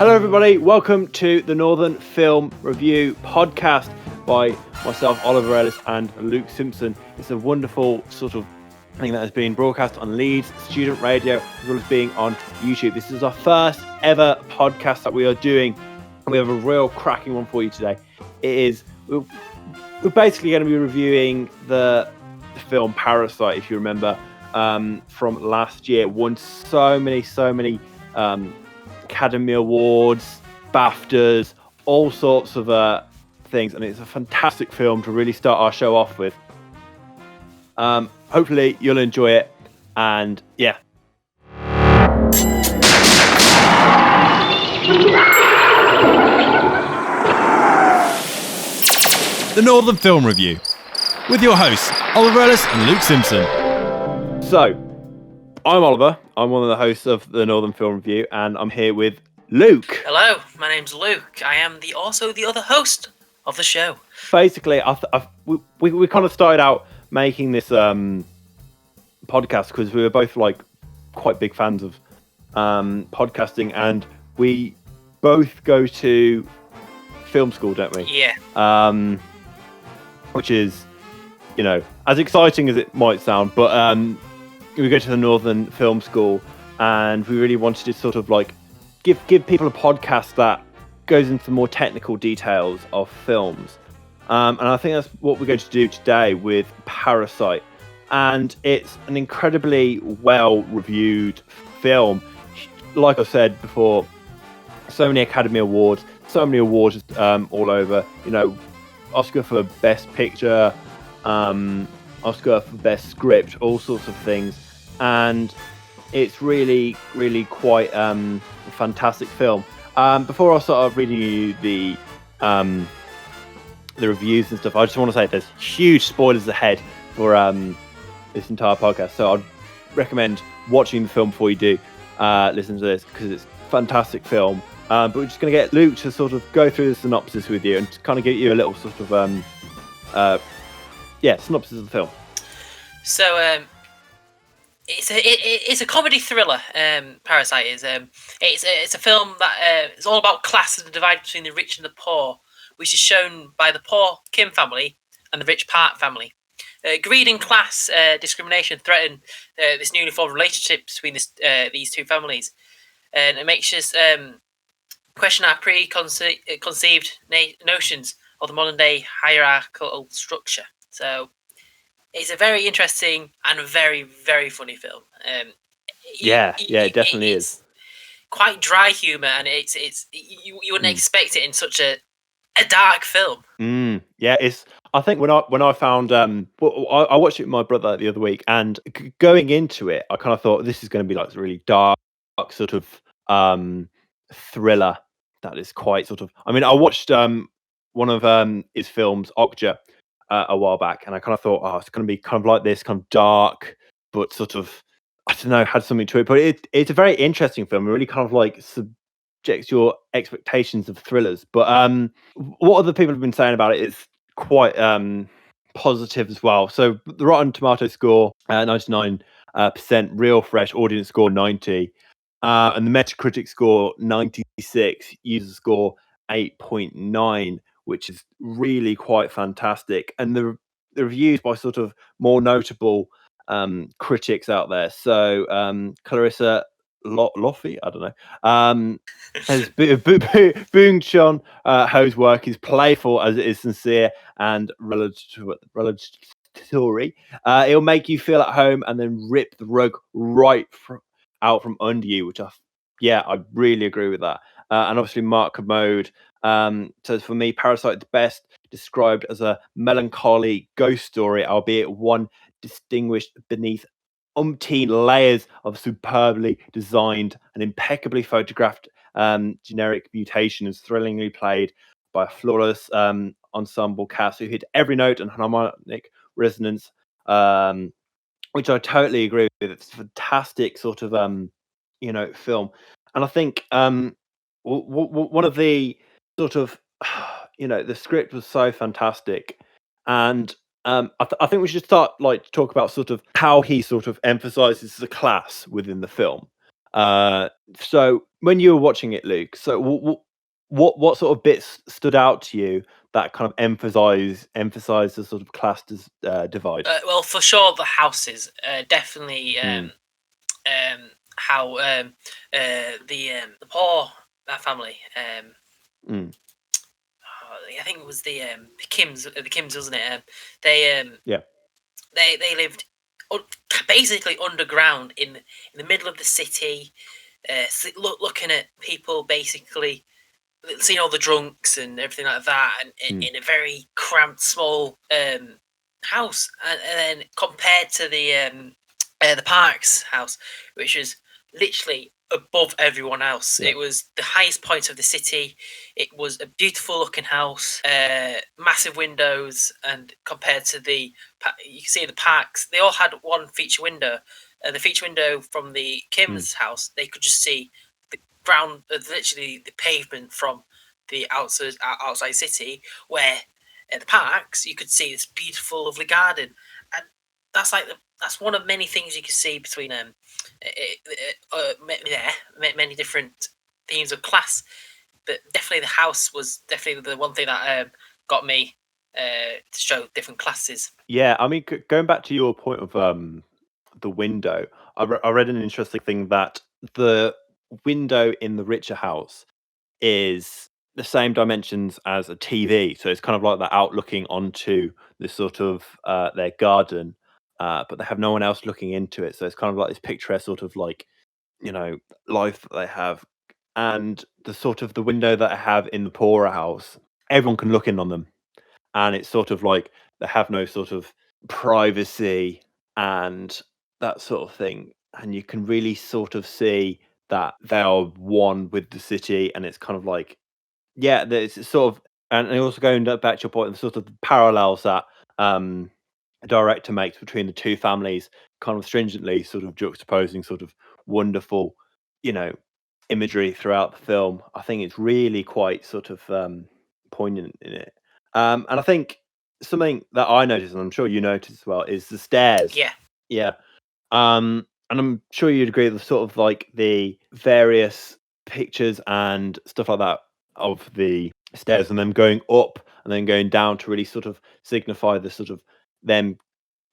Hello, everybody. Welcome to the Northern Film Review podcast by myself, Oliver Ellis, and Luke Simpson. It's a wonderful sort of thing that has been broadcast on Leeds Student Radio as well as being on YouTube. This is our first ever podcast that we are doing. We have a real cracking one for you today. We're basically going to be reviewing the film Parasite, if you remember, from last year. It won so many Academy Awards, BAFTAs, all sorts of things, and it's a fantastic film to really start our show off with. Hopefully you'll enjoy it, and yeah. The Northern Film Review, with your hosts, Oliver Ellis and Luke Simpson. So, I'm Oliver. I'm one of the hosts of the Northern Film Review, and I'm here with Luke. Hello, my name's Luke. I am also the other host of the show. Basically, we kind of started out making this podcast because we were both quite big fans of podcasting, and we both go to film school, don't we? Yeah. Which is, as exciting as it might sound, but we go to the Northern Film School, and we really wanted to sort of give people a podcast that goes into the more technical details of films. And I think that's what we're going to do today with Parasite. And it's an incredibly well-reviewed film. Like I said before, so many Academy Awards, so many awards all over. Oscar for Best Picture, Oscar for Best Script, all sorts of things. And it's really, really quite a fantastic film. Before I start reading you the reviews and stuff, I just want to say there's huge spoilers ahead for this entire podcast. So I'd recommend watching the film before you do listen to this, because it's a fantastic film. But we're just going to get Luke to sort of go through the synopsis with you and to kind of give you a little sort of synopsis of the film. So it's a comedy thriller. Parasite is. It's a film that is all about class and the divide between the rich and the poor, which is shown by the poor Kim family and the rich Park family. Greed and class discrimination threaten this newly formed relationship between these two families, and it makes us question our preconceived notions of the modern day hierarchical structure. So it's a very interesting and very, very funny film. It definitely is. Quite dry humour, and it's you wouldn't expect it in such a dark film. I think when I found I watched it with my brother the other week, and going into it, I kind of thought this is going to be really dark sort of thriller that is quite sort of. I mean, I watched one of his films, Okja, a while back, and I kind of thought, it's going to be kind of like this, kind of dark, but sort of, I don't know, had something to it. But it's a very interesting film. It really kind of subjects your expectations of thrillers. But what other people have been saying about it is quite positive as well. So the Rotten Tomato score 99%, real fresh audience score 90, and the Metacritic score 96, user score 8.9. Which is really quite fantastic, and the reviews by sort of more notable critics out there. So Clarissa Loffy, I don't know, has Boong Chun Ho's work is playful as it is sincere and relatively. It'll make you feel at home and then rip the rug out from under you, which I really agree with that. And obviously Mark Commode says, for me, Parasite is best described as a melancholy ghost story, albeit one distinguished beneath umpteen layers of superbly designed and impeccably photographed generic mutation, is thrillingly played by a flawless ensemble cast who hit every note and harmonic resonance, which I totally agree with. It's a fantastic sort of film, and I think one of the sort of the script was so fantastic, and I think we should start to talk about sort of how he sort of emphasizes the class within the film. Uh, so when you were watching it, Luke, so what sort of bits stood out to you that kind of emphasize the sort of divide? Well, for sure, the houses definitely Mm, how the poor family. mm, I think it was the Kims, wasn't it? They um, yeah. they lived un- basically underground in the middle of the city, looking at people basically seeing all the drunks and everything like that, and Mm, in a very cramped, small house, and then compared to the Parks house, which was literally above everyone else. yeah. It was the highest point of the city. It was a beautiful looking house, massive windows, and compared to you can see the Parks, they all had one feature window. The feature window from the Mm, Kim's house, they could just see the ground, literally the pavement from the outside city. Where at the Parks, you could see this beautiful, lovely garden, and that's that's one of many things you can see between many different themes of class. But definitely the house was definitely the one thing that got me to show different classes. yeah, I mean, going back to your point of the window, I read an interesting thing that the window in the richer house is the same dimensions as a TV. So it's kind of like they're out looking onto the sort of their garden, but they have no one else looking into it. So it's kind of like this picturesque sort of like, you know, life that they have. And the sort of the window that I have in the poorer house, everyone can look in on them. And it's sort of like they have no sort of privacy and that sort of thing. And you can really sort of see that they are one with the city, and it's kind of like yeah, there's sort of and also going back to your point, the sort of parallels that, a director makes between the 2 families, kind of stringently sort of juxtaposing sort of wonderful, you know, imagery throughout the film. I think it's really quite sort of, poignant in it. And I think something that I noticed, and I'm sure you noticed as well, is the stairs. Yeah, Yeah. And I'm sure you'd agree with sort of like the various pictures and stuff like that of the stairs and them going up and then going down to really sort of signify the sort of them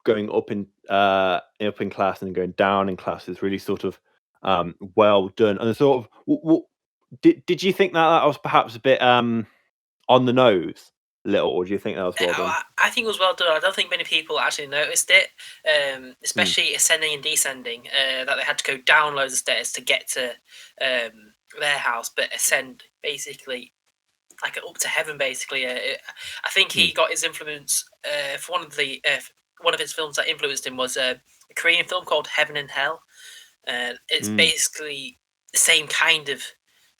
going up in class and then going down in class is really sort of well done. And sort of did you think that that was perhaps a bit on the nose a little, or do you think that was well done? I think it was well done. I don't think many people actually noticed it, Mm, especially ascending and descending. That they had to go down loads of stairs to get to their house, but ascend basically like up to heaven. Basically, I think he mm, got his influence for one of his films that influenced him was a Korean film called Heaven and Hell. It's mm, basically the same kind of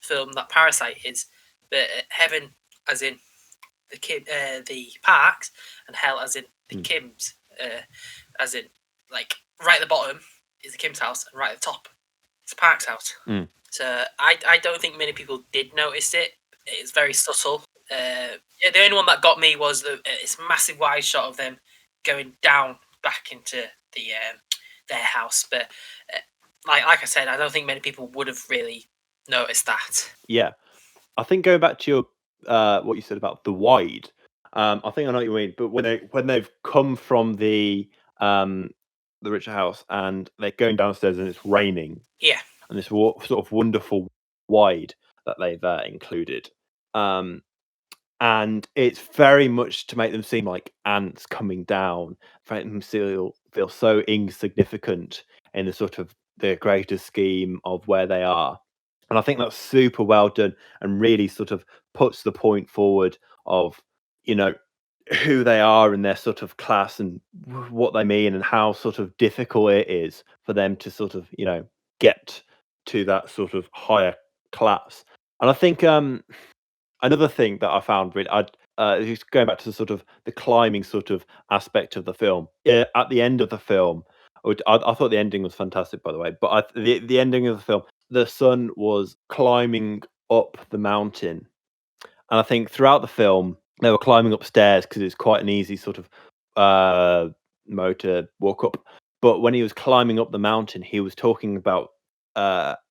film that Parasite is, but heaven as in the Parks, and hell as in the mm, Kims, as in like right at the bottom is the Kim's house, and right at the top is the Parks house. mm. So I don't think many people did notice it. It's very subtle. Yeah, the only one that got me was this massive wide shot of them going down back into the their house. But uh, like I said, I don't think many people would have really noticed that. Yeah. I think going back to your what you said about the wide, I think I know what you mean. But when they've come from the richer house and they're going downstairs and it's raining Yeah, and this sort of wonderful wide that they've included, um, and it's very much to make them seem like ants coming down, make them feel so insignificant in the sort of the greater scheme of where they are. And I think that's super well done and really sort of puts the point forward of, you know, who they are and their sort of class and what they mean and how sort of difficult it is for them to sort of, get to that sort of higher class. And I think another thing that I found really, just going back to the sort of the climbing sort of aspect of the film. Yeah, at the end of the film, I thought the ending was fantastic, by the way. But the ending of the film, the son was climbing up the mountain, and I think throughout the film they were climbing upstairs because it's quite an easy sort of uh, mode to walk up. But when he was climbing up the mountain, he was talking about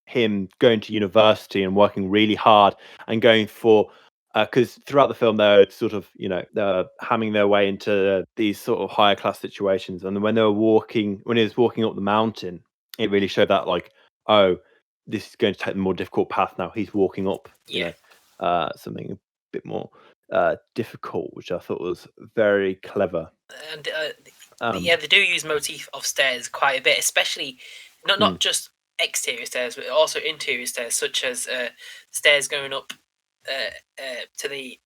him going to university and working really hard and going for because throughout the film they're sort of they're hamming their way into these sort of higher class situations, and when he was walking up the mountain, it really showed that like, oh, this is going to take the more difficult path now. He's walking up, something a bit more difficult, which I thought was very clever. And they do use motif of stairs quite a bit, especially not just exterior stairs, but also interior stairs, such as stairs going up to the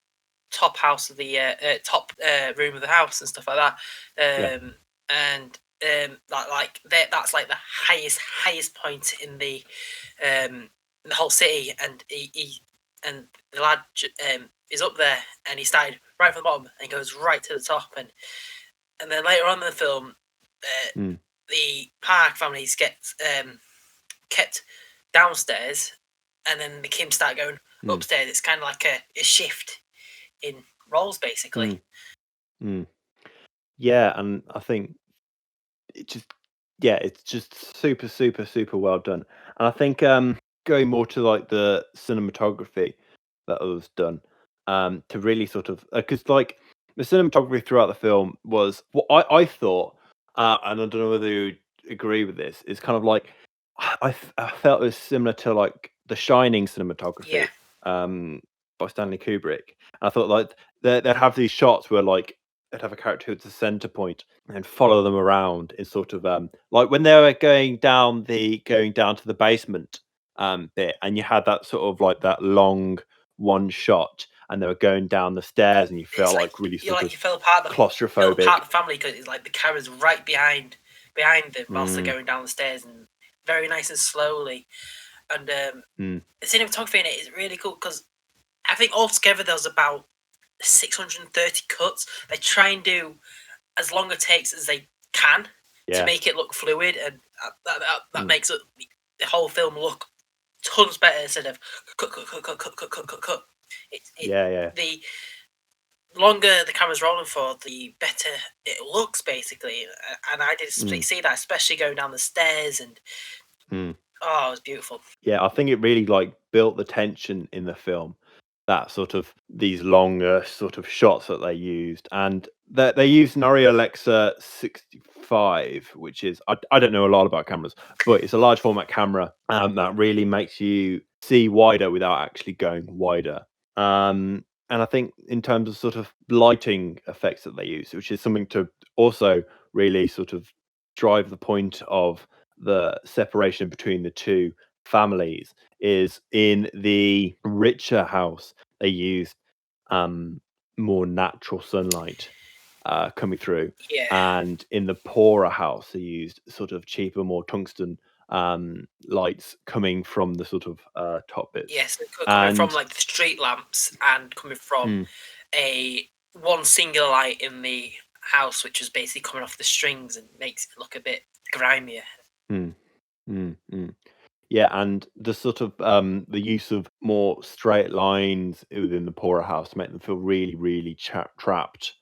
top house of the top room of the house and stuff like that. And that's like the highest point in the whole city, and and the lad is up there, and he started right from the bottom and he goes right to the top, and then later on in the film, the Park families get kept downstairs, and then the Kim start going upstairs. It's kind of like a shift in roles, basically. Yeah, and I think it's just super, super, super well done. And I think going more to like the cinematography that was done, to really sort of because like the cinematography throughout the film was what I thought, and I don't know whether you agree with this, is kind of like I felt it was similar to like the Shining cinematography, by Stanley Kubrick. And I thought like they'd have these shots where like they'd have a character who's the center point and follow them around in sort of like when they were going down to the basement bit, and you had that sort of like that long one shot, and they were going down the stairs, and you felt like really sort of you felt part of claustrophobic. You felt part of the family, because it's like the camera's right behind them whilst they're going down the stairs, and very nice and slowly. And the cinematography in it is really cool, because I think altogether there was about 630 cuts. They try and do as long a takes as they can to make it look fluid, and that makes it, the whole film look tons better instead of cut. The longer the camera's rolling for, the better it looks, basically. And I did see that, especially going down the stairs, and it was beautiful. Yeah, I think it really like built the tension in the film. That sort of these longer sort of shots that they used, and they used an Arri Alexa 65, which is I don't know a lot about cameras, but it's a large format camera that really makes you see wider without actually going wider. And I think in terms of sort of lighting effects that they use, which is something to also really sort of drive the point of the separation between the two families, is in the richer house they used more natural sunlight coming through, and in the poorer house they used sort of cheaper, more tungsten lights coming from the sort of top bits. Yes, coming from like the street lamps, and coming from a one singular light in the house, which was basically coming off the strings and makes it look a bit grimier. Yeah, and the sort of the use of more straight lines within the poorer house to make them feel really, really trapped.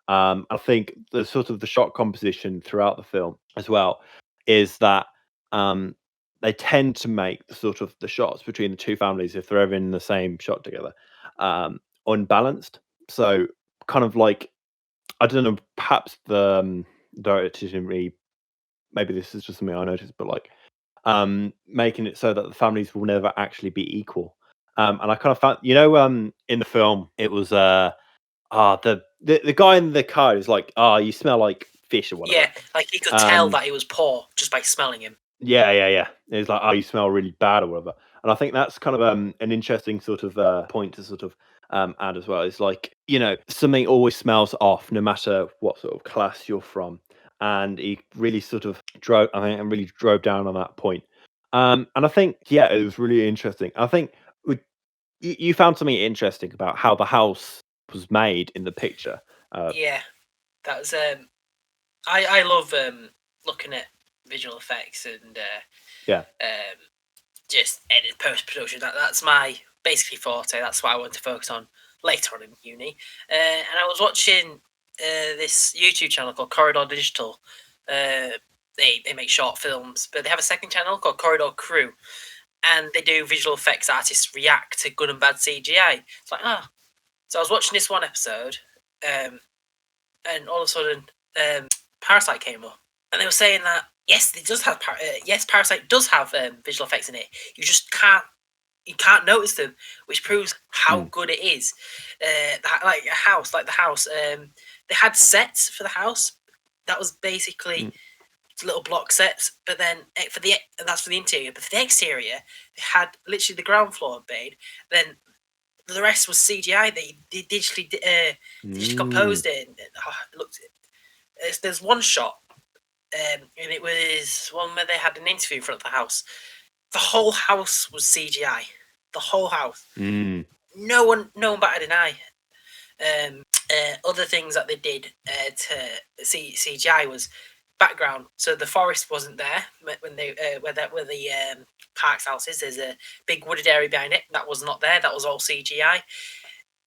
I think the sort of the shot composition throughout the film as well is that they tend to make the sort of the shots between the two families, if they're ever in the same shot together, unbalanced. So kind of like, I don't know, perhaps the director didn't really, maybe this is just something I noticed, but like making it so that the families will never actually be equal. And I kind of found, in the film, it was the guy in the car is like, you smell like fish or whatever. Yeah, like you could tell that he was poor just by smelling him. Yeah. It's like, you smell really bad or whatever. And I think that's kind of an interesting sort of point to sort of add as well. It's like, something always smells off, no matter what sort of class you're from. And he really sort of drove down on that point. And I think, it was really interesting. I think you found something interesting about how the house was made in the picture. Yeah, that was I love looking at visual effects and just edit post production. That's my basically forte. That's what I want to focus on later on in uni. And I was watching this YouTube channel called Corridor Digital. They make short films, but they have a second channel called Corridor Crew, and they do visual effects artists react to good and bad CGI. It's like, so I was watching this one episode, and all of a sudden, Parasite came up, and they were saying that yes, it does have Parasite does have visual effects in it. You just can't notice them, which proves how good it is. Like the house, they had sets for the house. That was basically little block sets, but then that's for the interior. But for the exterior, they had literally the ground floor made. Then the rest was CGI. They digitally composed it. And, it looked. There's one shot, and it was one where they had an interview in front of the house. The whole house was CGI. The whole house. No one batted an eye. Other things that they did to CGI was background. So the forest wasn't there when they where the park's house is. There's a big wooded area behind it that was not there. That was all CGI.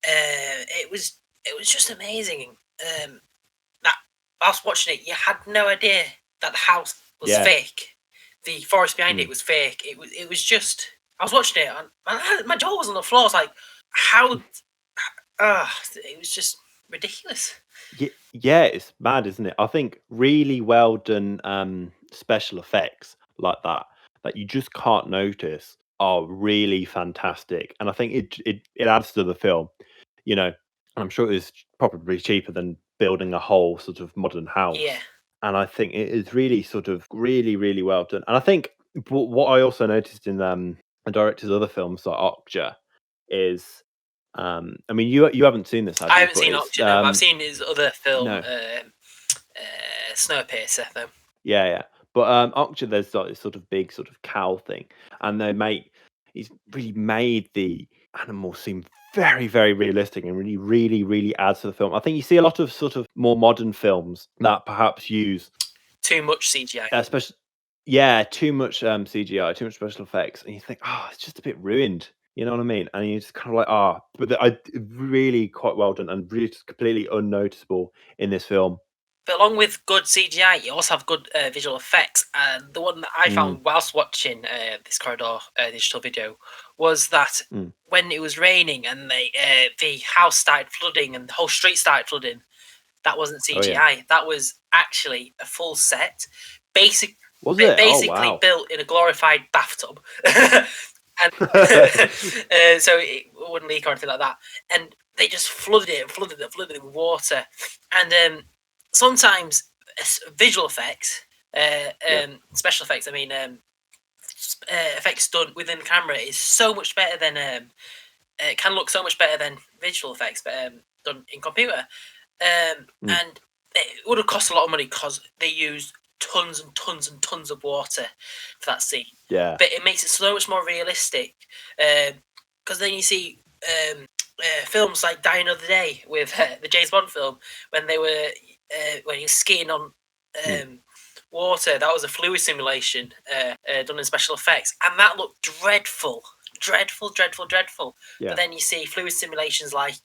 It was just amazing. That whilst watching it, you had no idea that the house was fake. The forest behind it was fake. It was just. I was watching it and my jaw was on the floor. I was like, how? It was just ridiculous. Yeah, it's mad, isn't it? I think really well done special effects like that you just can't notice are really fantastic, and I think it adds to the film. You know, and I'm sure it's probably cheaper than building a whole sort of modern house. Yeah. And I think it is really sort of really, really well done. And I think what I also noticed in the director's other films like Okja is, I mean, you haven't seen this, have you? I haven't seen Okja, no, but I've seen his other film, no. Snowpiercer, though. Yeah. But Okja, there's like this sort of big sort of cow thing, and he's really made the animals seem very, very realistic and really, really, really adds to the film. I think you see a lot of sort of more modern films that perhaps use too much CGI. Especially, too much CGI, too much special effects, and you think, it's just a bit ruined. You know what I mean? And you just kind of like, but I really quite well done and really just completely unnoticeable in this film. But along with good CGI, you also have good visual effects. And the one that I found whilst watching this Corridor digital video was that when it was raining and the house started flooding and the whole street started flooding, that wasn't CGI. Oh, yeah. That was actually a full set, basically built in a glorified bathtub. And so it wouldn't leak or anything like that. And they just flooded it with water. And sometimes visual effects, special effects, I mean, effects done within the camera is so much better than, it can look so much better than visual effects done in computer. And it would have cost a lot of money because they used tons and tons and tons of water for that scene. Yeah. But it makes it so much more realistic. Because then you see films like Die Another Day with the James Bond film when they were when he was skiing on water. That was a fluid simulation done in special effects, and that looked dreadful. Yeah. But then you see fluid simulations like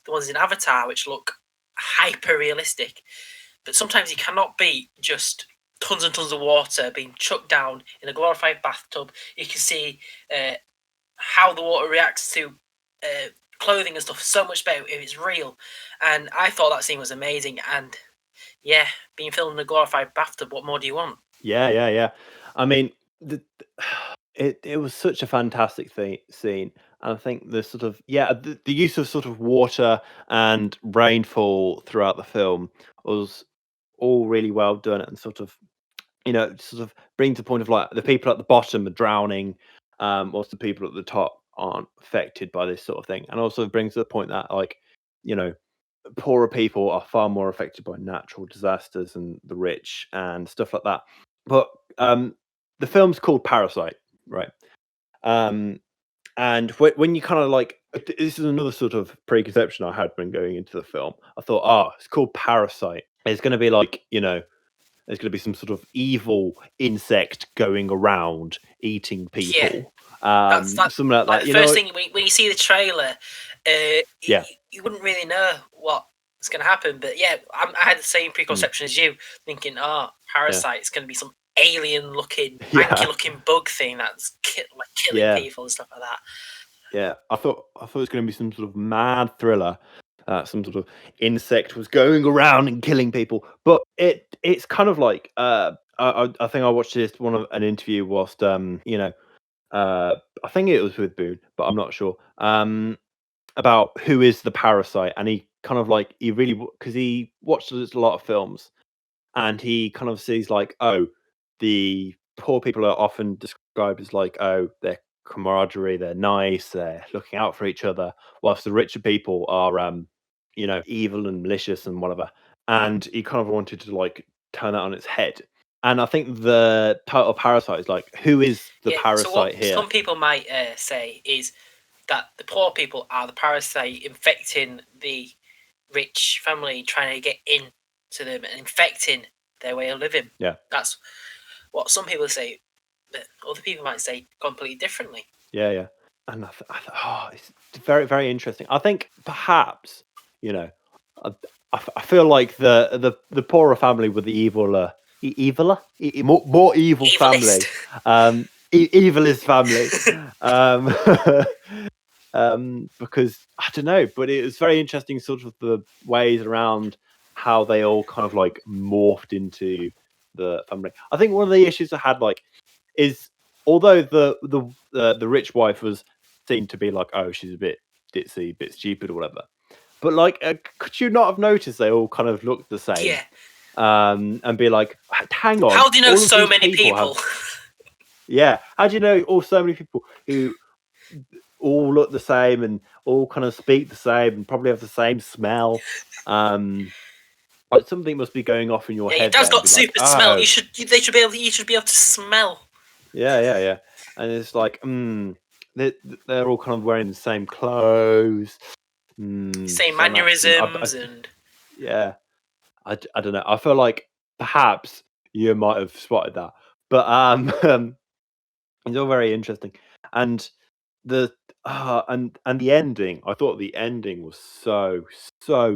the ones in Avatar, which look hyper realistic. But sometimes you cannot beat just tons and tons of water being chucked down in a glorified bathtub. You can see how the water reacts to clothing and stuff so much better if it's real. And I thought that scene was amazing. And yeah, being filmed in a glorified bathtub, what more do you want? Yeah. I mean, it was such a fantastic scene. And I think the sort of the use of sort of water and rainfall throughout the film was all really well done, and sort of bring to the point of like the people at the bottom are drowning, whilst the people at the top aren't affected by this sort of thing, and also brings to the point that like poorer people are far more affected by natural disasters than the rich and stuff like that. But the film's called Parasite, right? And when you kind of like, this is another sort of preconception I had when going into the film. I thought, it's called Parasite. It's going to be like, there's going to be some sort of evil insect going around eating people. That's something like that. The first thing when you see the trailer, you wouldn't really know what's going to happen. But yeah, I had the same preconception as you, thinking, Parasite is going to be some alien-looking, Yeah. manky-looking bug thing that's killing Yeah. people and stuff like that. Yeah, I thought it was going to be some sort of mad thriller. Some sort of insect was going around and killing people, but it's kind of like I think I watched an interview whilst I think it was with Boone, but I'm not sure about who is the parasite, and he kind of like because he watches a lot of films, and he kind of sees like, oh, the poor people are often described as like, oh, they're camaraderie, they're nice, they're looking out for each other, whilst the richer people are evil and malicious and whatever. And he kind of wanted to like turn that on its head. And I think the title Parasite is like, who is the So parasite what here? some people might say is that the poor people are the parasite infecting the rich family, trying to get into them and infecting their way of living. Yeah. That's what some people say, but other people might say completely differently. Yeah. And it's very, very interesting. I think perhaps, I feel like the poorer family with the eviler, more evil Evilist. family, evilist family, because I don't know, but it was very interesting, sort of the ways around how they all kind of like morphed into the family. I think one of the issues I had is although the rich wife was seen to be like, oh, she's a bit ditzy, a bit stupid or whatever, but like, could you not have noticed they all kind of looked the same? Yeah. And be like, hang on, How do you know all of so these many people? Yeah, how do you know so many people who all look the same and all kind of speak the same and probably have the same smell? Like something must be going off in your head. Your dad's there got super smell. You should be able to smell. Yeah. And it's like, they're all kind of wearing the same clothes, same mannerisms, and yeah. I don't know. I feel like perhaps you might have spotted that, but it's all very interesting. And the and the ending, I thought the ending was so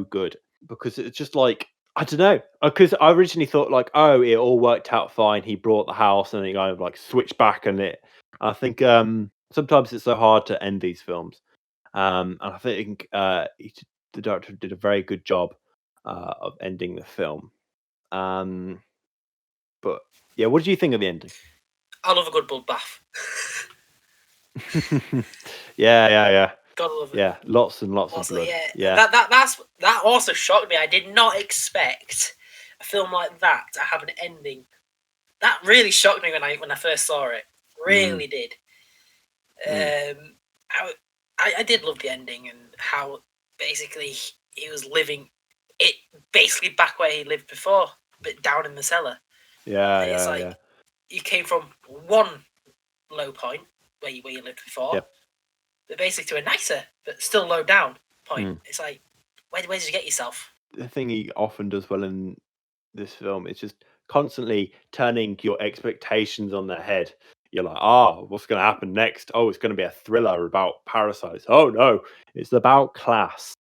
good, because it's just like, I don't know, because I originally thought like, oh, it all worked out fine. He brought the house and he kind of like switched back on it. I think sometimes it's so hard to end these films, and I think the director did a very good job of ending the film. But yeah, what did you think of the ending? I love a good bloodbath. Yeah. Gotta love it. Yeah, lots and lots of blood. Yeah. That also shocked me. I did not expect a film like that to have an ending. That really shocked me when I first saw it. Really did. I did love the ending and how basically he was living it basically back where he lived before, but down in the cellar. Yeah. You came from one low point where you lived before, but basically to a nicer but still low down point. It's like, where did you get yourself? The thing he often does well in this film is just constantly turning your expectations on their head. You're like, what's going to happen next? Oh, it's going to be a thriller about parasites. Oh no, it's about class.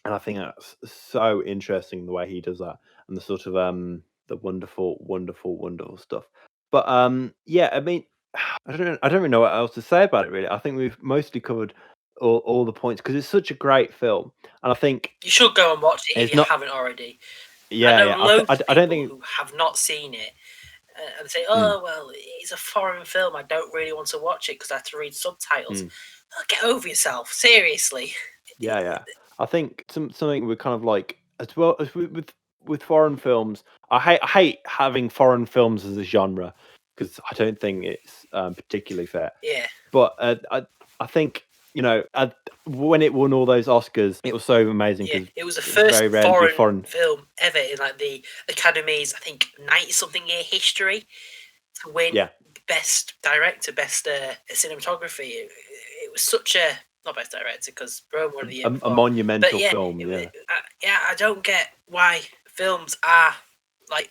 And I think that's so interesting the way he does that, and the sort of the wonderful stuff. But yeah, I mean, I don't really know what else to say about it. Really, I think we've mostly covered all the points, because it's such a great film, and I think you should go and watch it if you haven't already. I know loads of people who have not seen it and say, "Oh, well, it's a foreign film. I don't really want to watch it because I have to read subtitles." Oh, get over yourself, seriously. Yeah. I think something we're kind of like, as well as with foreign films. I hate having foreign films as a genre, because I don't think it's particularly fair. Yeah. But I think, when it won all those Oscars, it was so amazing. Yeah, it was the first very foreign film ever in like the Academy's, I think, 90-something year history to win best director, best cinematography. It was such a, not best director because Rome won the year before, a monumental but film. I don't get why films are like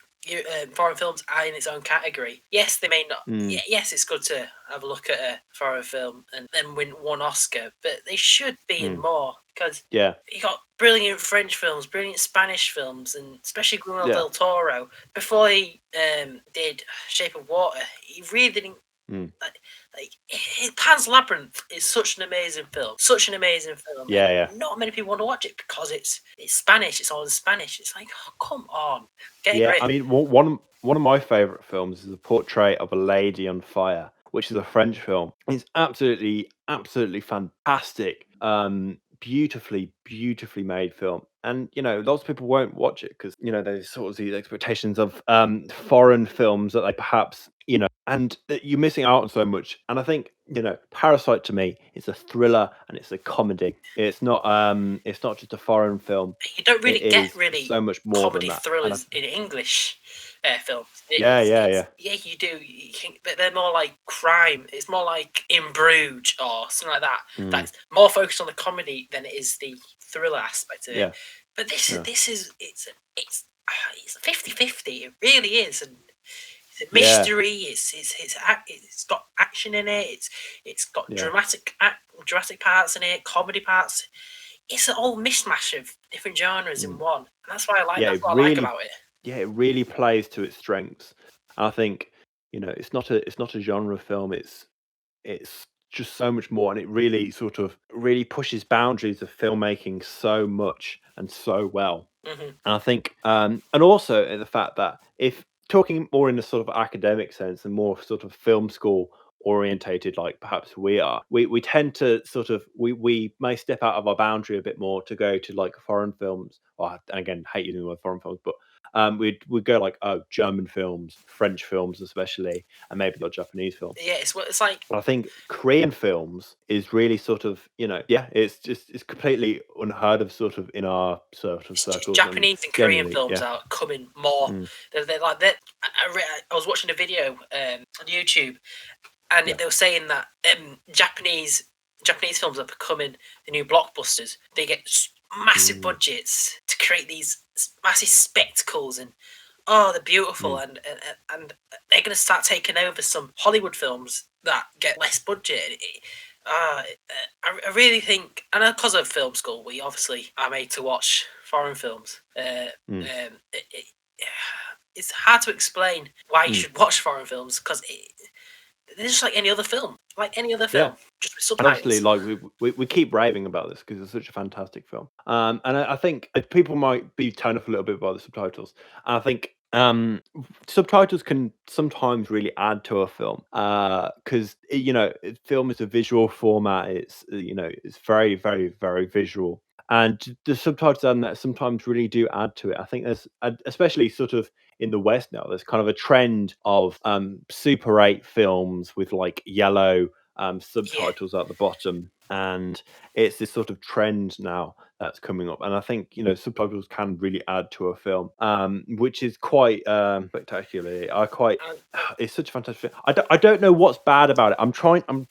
foreign films are in its own category. Yes, they may not. Mm. Yes, it's good to have a look at a foreign film and then win one Oscar, but they should be in more because Yeah. you got brilliant French films, brilliant Spanish films, and especially Guillermo Yeah. del Toro. Before he did Shape of Water, he really didn't. Pan's Labyrinth is such an amazing film. Such an amazing film. Yeah, and yeah. Not many people want to watch it because it's Spanish. It's all in Spanish. It's like, oh, come on, get a Yeah, grip. I mean, one of my favorite films is The Portrait of a Lady on Fire, which is a French film. It's absolutely fantastic. Beautifully made film. And lots of people won't watch it because there's sort of these expectations of foreign films that they perhaps and you're missing out on so much. And I think Parasite to me is a thriller and it's a comedy. It's not just a foreign film. You don't really It get is really so much more comedy than that. thrillers in English films. Yeah. Yeah, you do. But they're more like crime. It's more like In Bruges or something like that. That's more focused on the comedy than it is the thriller aspect of it. Yeah. But it's 50-50. It really is, and it's a mystery. It's got action in it. It's got dramatic parts in it, comedy parts. It's an old mishmash of different genres in one. And that's why I like. That's what I like about it. Yeah, it really plays to its strengths. And I think it's not a genre film. It's just so much more, and it really sort of pushes boundaries of filmmaking so much and so well. And I think, and also the fact that if talking more in a sort of academic sense and more sort of film school orientated, like perhaps we tend to sort of we may step out of our boundary a bit more to go to like foreign films. Or and again, hate using the word foreign films, but we'd go like German films, French films especially, and maybe like Japanese films. Yeah, it's like. But I think Korean films is really sort of it's completely unheard of sort of in our sort of circles. Japanese and Korean films are coming more. They're like that. I was watching a video on YouTube, and they were saying that Japanese films are becoming the new blockbusters. They get massive budgets to create these massive spectacles, and they're beautiful, and they're going to start taking over some Hollywood films that get less budget. I really think, and because of film school, we obviously are made to watch foreign films. It's hard to explain why you should watch foreign films because they're just like any other film, just with subtitles. And obviously, like we keep raving about this because it's such a fantastic film. And I think people might be turned off a little bit by the subtitles. And I think subtitles can sometimes really add to a film because film is a visual format. It's it's very very visual, and the subtitles and that sometimes really do add to it. I think there's especially sort of in the West now, there's kind of a trend of Super 8 films with like yellow subtitles at the bottom, and it's this sort of trend now that's coming up. And I think subtitles can really add to a film, which is quite spectacular. It's such a fantastic film. I don't know what's bad about it. I'm trying to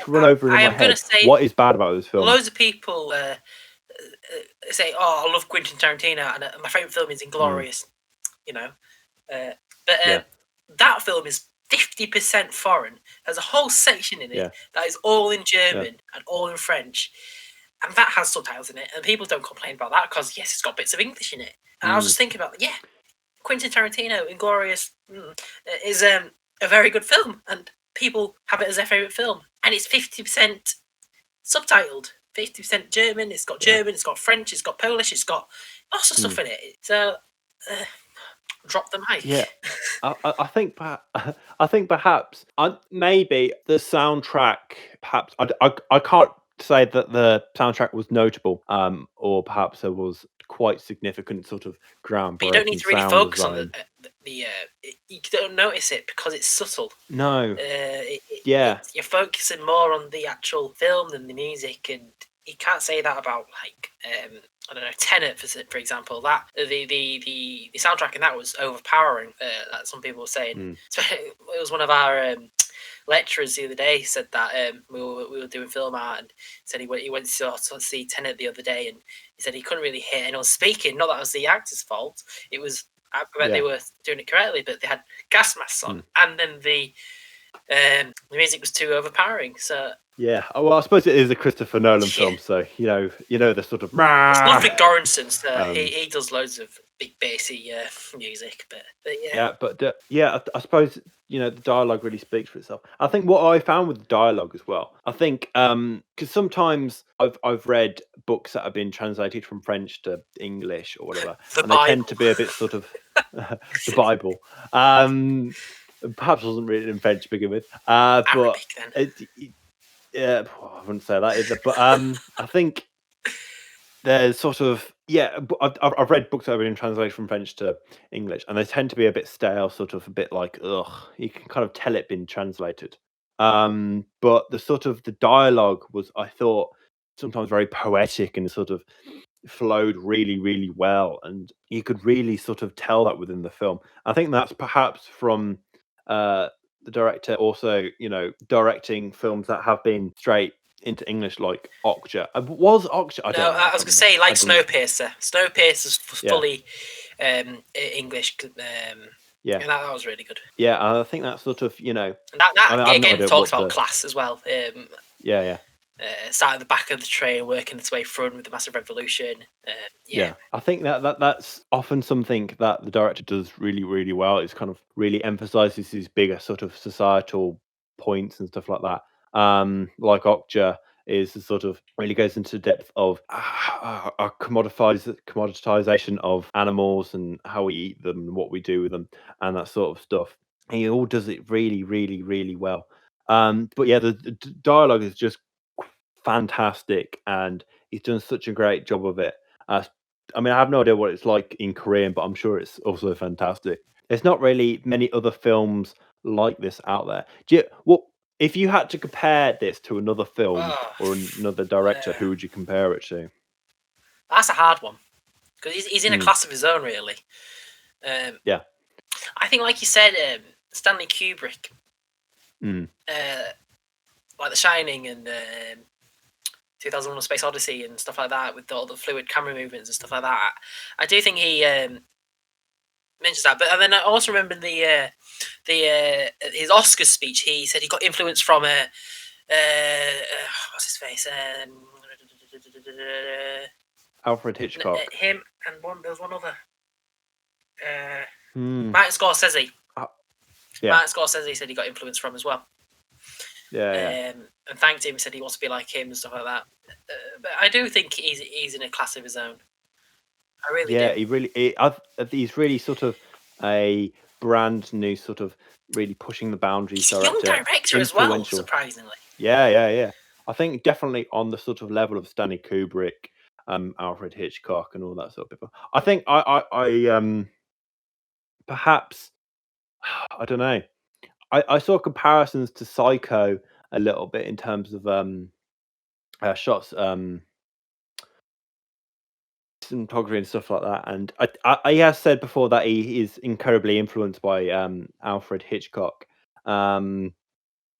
run over in my head what is bad about this film. Loads of people say, "Oh, I love Quentin Tarantino, and my favorite film is Inglourious." That film is 50% foreign. There's a whole section in it that is all in German and all in French, and that has subtitles in it. And people don't complain about that because yes, it's got bits of English in it. And I was just thinking about Quentin Tarantino, Inglourious is a very good film, and people have it as their favorite film, and it's 50% subtitled. 50% German. It's got German. It's got French. It's got Polish. It's got lots of stuff in it. So drop the mic. Yeah, I think perhaps maybe the soundtrack. Perhaps I can't say that the soundtrack was notable, or perhaps there was quite significant sort of groundbreaking. But you don't need to really sound focus design. on you don't notice it because it's subtle. No. You're focusing more on the actual film than the music, and you can't say that about like I don't know, Tenet for example. That the soundtrack in that was overpowering. That some people were saying. So it was one of our lecturers the other day said that we were doing film art, and said he went to see Tenet the other day, and he said he couldn't really hear anyone speaking. Not that it was the actor's fault. It was I bet they were doing it correctly, but they had gas masks on, and then the music was too overpowering. So yeah, well, I suppose it is a Christopher Nolan film, so you know the sort of. It's Ludwig Göransson, so he does loads of big bassy music, but yeah. I suppose the dialogue really speaks for itself. I think what I found with the dialogue as well, I think because sometimes I've read books that have been translated from French to English or whatever, and they tend to be a bit sort of the Bible. Perhaps wasn't written in French to begin with, but Arabic, then. Yeah, I wouldn't say that either. But I think there's sort of I've read books that have been translated from French to English, and they tend to be a bit stale, sort of a bit like ugh. You can kind of tell it been translated. But the dialogue was, I thought, sometimes very poetic and sort of flowed really, really well, and you could really sort of tell that within the film. I think that's perhaps from the director also, directing films that have been straight into English, like Okja. Was Okja? I don't know. I was going to say, like Snowpiercer. Snowpiercer was fully English. Yeah, and that was really good. Yeah, I think that's sort of, that again talks about class as well. Yeah. Starting at the back of the train, working its way front with the massive revolution. Yeah, I think that's often something that the director does really, really well. It's kind of really emphasizes these bigger sort of societal points and stuff like that. Like Okja is the sort of really goes into depth of our commoditization of animals and how we eat them and what we do with them and that sort of stuff. And he all does it really, really, really well. But yeah, the dialogue is just fantastic, and he's done such a great job of it. I mean, I have no idea what it's like in Korean, but I'm sure it's also fantastic. There's not really many other films like this out there. If you had to compare this to another film or another director, who would you compare it to? That's a hard one because he's in a class of his own, really. Yeah, I think, like you said, Stanley Kubrick, like The Shining and 2001: A Space Odyssey and stuff like that, with all the fluid camera movements and stuff like that. I do think he mentions that, and then I also remember his Oscar speech. He said he got influence from what's his face, Alfred Hitchcock. Him and there was one other, Martin Scorsese. Martin Scorsese said he got influence from as well. And thanked him. Said he wants to be like him and stuff like that. But I do think he's in a class of his own. I really do. He's really sort of a brand new sort of really pushing the boundaries. He's a young director as well, surprisingly. Yeah. I think definitely on the sort of level of Stanley Kubrick, Alfred Hitchcock, and all that sort of people. I think I perhaps I don't know. I saw comparisons to Psycho a little bit in terms of shots, cinematography and stuff like that. And I have said before that he is incredibly influenced by Alfred Hitchcock,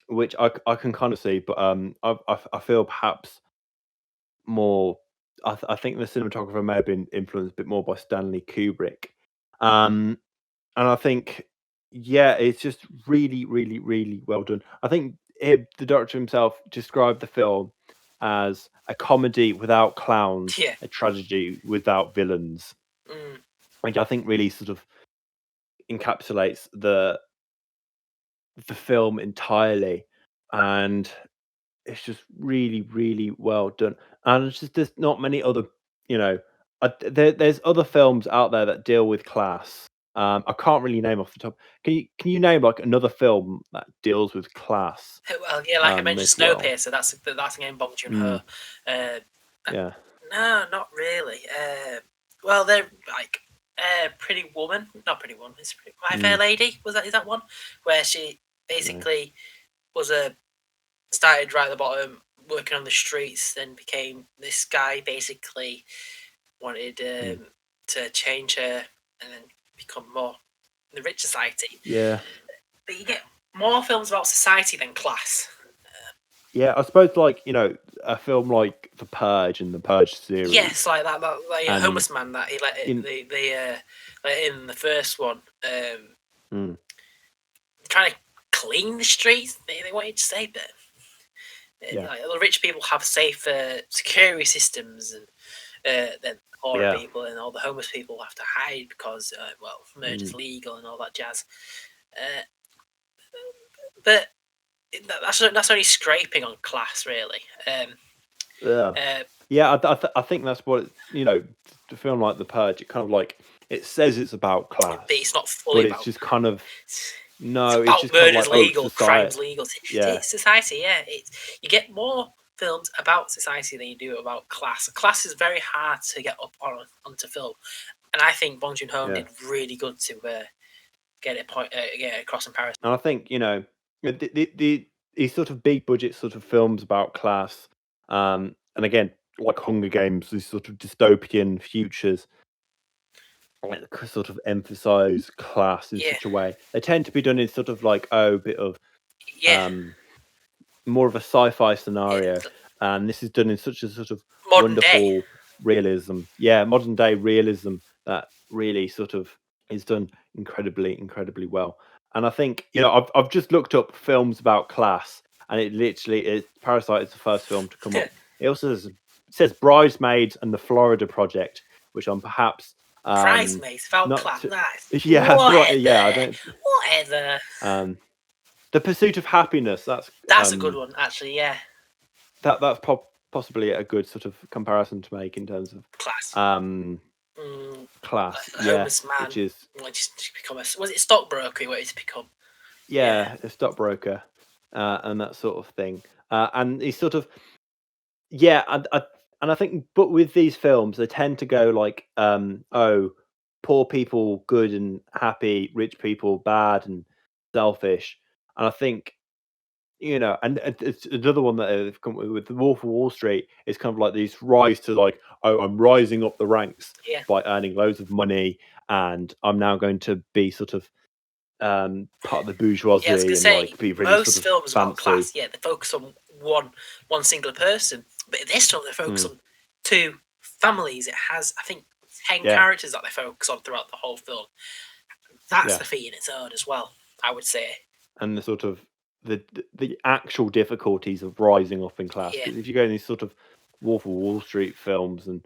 which I can kind of see, but I feel perhaps more. I think the cinematographer may have been influenced a bit more by Stanley Kubrick, and I think. Yeah, it's just really, really, really well done. I think the director himself described the film as a comedy without clowns, a tragedy without villains, which I think really sort of encapsulates the film entirely, and it's just really, really well done. And it's just there's not many other, there's other films out there that deal with class. I can't really name off the top. Can you name like another film that deals with class? Well, yeah, like I mentioned, Snowpiercer. That's a game bombed you and her. Yeah. No, not really. Well, they're like Pretty Woman, not Pretty Woman. It's My Fair Lady. Is that one where she basically was started right at the bottom, working on the streets, then became this guy. Basically, wanted to change her and then become more in the rich society. Yeah. But you get more films about society than class. Yeah, I suppose like a film like The Purge and the Purge series, Yes, like that like a and homeless man that he let it, in they let in the first one. mm, Trying to clean the streets. They wanted to say, but yeah, like, the rich people have safer security systems, and then poorer yeah, people and all the homeless people have to hide because murder's mm, legal and all that jazz. Uh, but that's only scraping on class, really. yeah, Uh, yeah. I think that's what the film like The Purge. It kind of like it says it's about but class, it's not fully but it's about. just kind of It's no, it's about just kind of murder's like oh, legal, society. crimes legal. Yeah, It's society, yeah. You get more films about society than you do about class. Class is very hard to get up onto film, and I think Bong Joon Ho yeah. did really good to get it across in Paris. And I think these sort of big budget sort of films about class, and again like Hunger Games, these sort of dystopian futures, like sort of emphasize class in Yeah, such a way. They tend to be done in sort of like a bit of yeah, um more of a sci-fi yeah. scenario, and this is done in such a sort of Modern day. wonderful realism. Yeah, modern day realism that really sort of is done incredibly well. And I think I've just looked up films about class, and it literally is Parasite is the first film to come up. It also says Bridesmaids and the Florida Project, which I'm perhaps Bridesmaids about not class. to, Nice. yeah, yeah, I Whatever. don't Whatever. The Pursuit of Happiness. That's a good one, actually. Yeah, That's possibly a good sort of comparison to make in terms of class. um Mm, class. a Yeah, homeless man which is wanted to become was it stockbroker? He wanted to become. Yeah, a stockbroker, and that sort of thing. And he's sort of yeah, and I think, but with these films, they tend to go like, oh, poor people good and happy, rich people bad and selfish. And I think and it's another one that they've come with the Wolf of Wall Street is kind of like this rise to like, oh, I'm rising up the ranks yeah. by earning loads of money, and I'm now going to be sort of part of the Yeah, I was gonna bourgeoisie and say like be really sort most of films about fancy. class. Yeah, they focus on one singular person, but in this film they focus Mm, on two families. It has, I think, 10 yeah, characters that they focus on throughout the whole film. That's yeah, the feat in its own as well, I would say. and the sort of the actual difficulties of rising up in class. Yeah, Because if you go in these sort of Wolf of Wall Street films and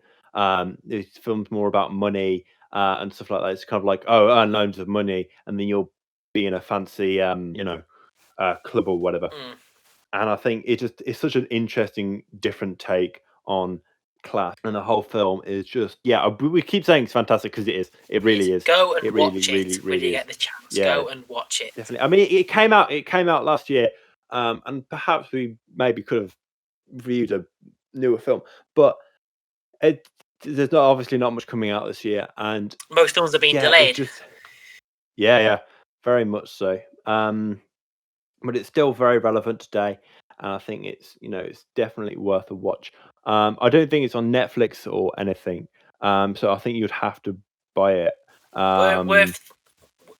these films more about money and stuff like that, it's kind of like, oh, earn loads of money, and then you'll be in a fancy club or whatever. mm, And I think it's such an interesting, different take on class, and the whole film is just we keep saying it's fantastic because it is. It it is. really is. Go It and really, watch it really, when really you is. get the chance. Yeah, Go and watch it. definitely. I mean, it came out. It came out last year, and perhaps we maybe could have reviewed a newer film, but it there's not obviously not much coming out this year, and Most films have been yeah, it's delayed. just yeah, very much so. But it's still very relevant today, and I think it's definitely worth a watch. I don't think it's on Netflix or anything, so I think you'd have to buy it. Um, Worth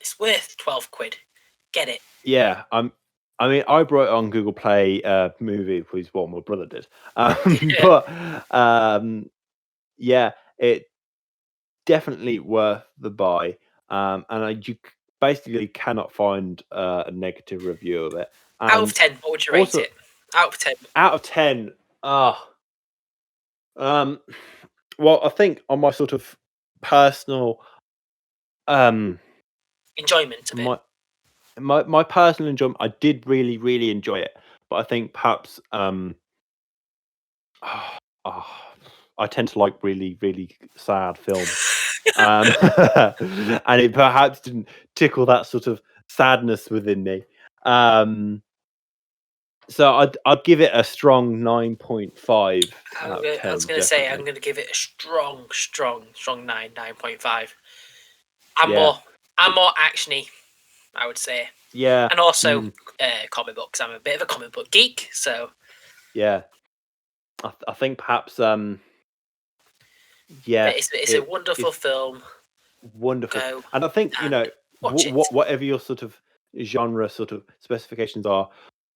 it's worth 12 quid. Get it. yeah, I mean, I brought it on Google Play Movie, which is what my brother did. But yeah, it definitely worth the buy. And basically cannot find a negative review of it. Out of And 10, what would you rate also, it? Out of 10. out of 10, um, well, I think on my sort of personal, um, Enjoyment of it. my personal enjoyment, I did really enjoy it, but I think perhaps, ah, I tend to like really sad films, and it perhaps didn't tickle that sort of sadness within me. Um, so I'd give it a strong 9.5 out of I was 10, going to say, I'm definitely. going to give it a strong 9.5. Yeah, I'm more actiony, I would say. yeah, And also mm, comic books. I'm a bit of a comic book geek, so yeah. I think perhaps but yeah, it's a it wonderful it's film. wonderful, Go and I think and watch it. whatever your sort of genre sort of specifications are,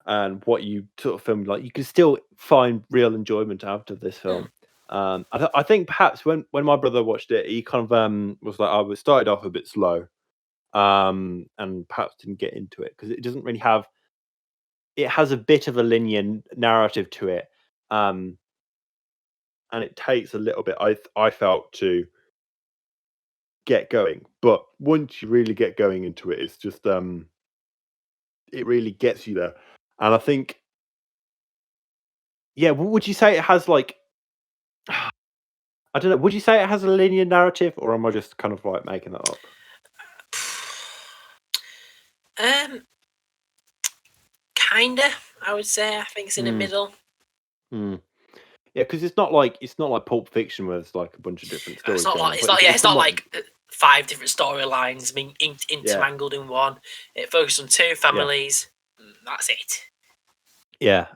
and what you sort of filmed, like you can still find real enjoyment out of this film. I think perhaps when my brother watched it, he kind of was like, "Oh, it started off a bit slow," and perhaps didn't get into it because it doesn't really have. It has a bit of a linear narrative to it, and it takes a little bit. I felt to get going, but once you really get going into it, it's just it really gets you there. And I think, yeah, would you say it has like? I don't know. Would you say it has a linear narrative, or am I just kind of like making that up? Kinda. I would say. I think it's in the middle. Yeah, because it's not like Pulp Fiction where there's like a bunch of different stories. It's not like 5 different storylines being intermingled in one. It focuses on 2 families. That's it. Yeah.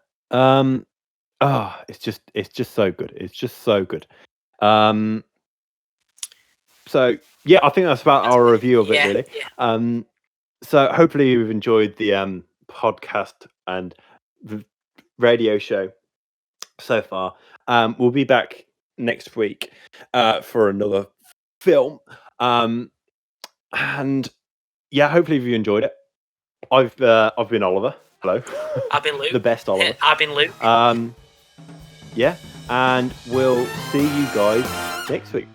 It's just so good. It's just so good. So yeah, I think that's about our review of it, really. Yeah. So hopefully you've enjoyed the podcast and the radio show so far. We'll be back next week for another film. And yeah, hopefully you enjoyed it. I've been Oliver. Hello. I've been Luke. The best Oliver. I've been Luke. Yeah, and we'll see you guys next week.